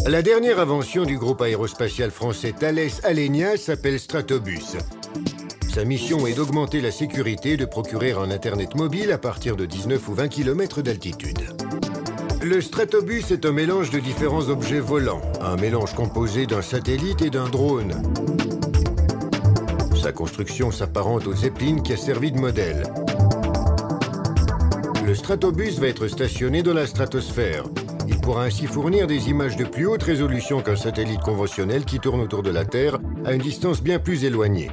La dernière invention du groupe aérospatial français Thales Alenia s'appelle Stratobus. Sa mission est d'augmenter la sécurité et de procurer un Internet mobile à partir de 19 ou 20 km d'altitude. Le Stratobus est un mélange de différents objets volants, un mélange composé d'un satellite et d'un drone. Sa construction s'apparente au Zeppelin qui a servi de modèle. Le Stratobus va être stationné dans la stratosphère. Il pourra ainsi fournir des images de plus haute résolution qu'un satellite conventionnel qui tourne autour de la Terre à une distance bien plus éloignée.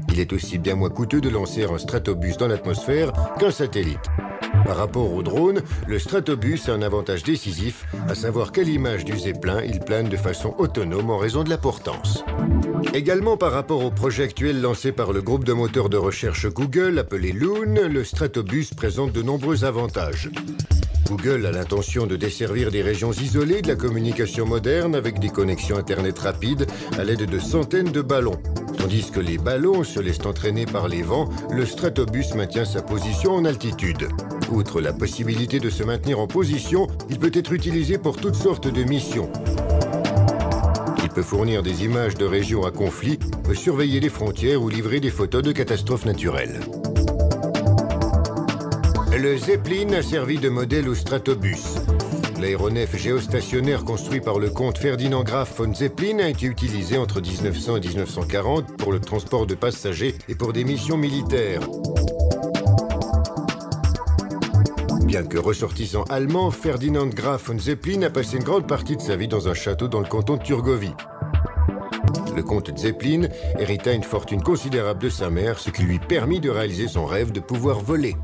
Il est aussi bien moins coûteux de lancer un Stratobus dans l'atmosphère qu'un satellite. Par rapport au drone, le Stratobus a un avantage décisif, à savoir qu'à l'image du Zeppelin, il plane de façon autonome en raison de la portance. Également par rapport au projet actuel lancé par le groupe de moteurs de recherche Google, appelé Loon, le Stratobus présente de nombreux avantages. Google a l'intention de desservir des régions isolées de la communication moderne avec des connexions Internet rapides à l'aide de centaines de ballons. Tandis que les ballons se laissent entraîner par les vents, le Stratobus maintient sa position en altitude. Outre la possibilité de se maintenir en position, il peut être utilisé pour toutes sortes de missions. Il peut fournir des images de régions à conflit, peut surveiller les frontières ou livrer des photos de catastrophes naturelles. Le Zeppelin a servi de modèle au Stratobus. L'aéronef géostationnaire construit par le comte Ferdinand Graf von Zeppelin a été utilisé entre 1900 et 1940 pour le transport de passagers et pour des missions militaires. Bien que ressortissant allemand, Ferdinand Graf von Zeppelin a passé une grande partie de sa vie dans un château dans le canton de Thurgovie. Le comte Zeppelin hérita une fortune considérable de sa mère, ce qui lui permit de réaliser son rêve de pouvoir voler.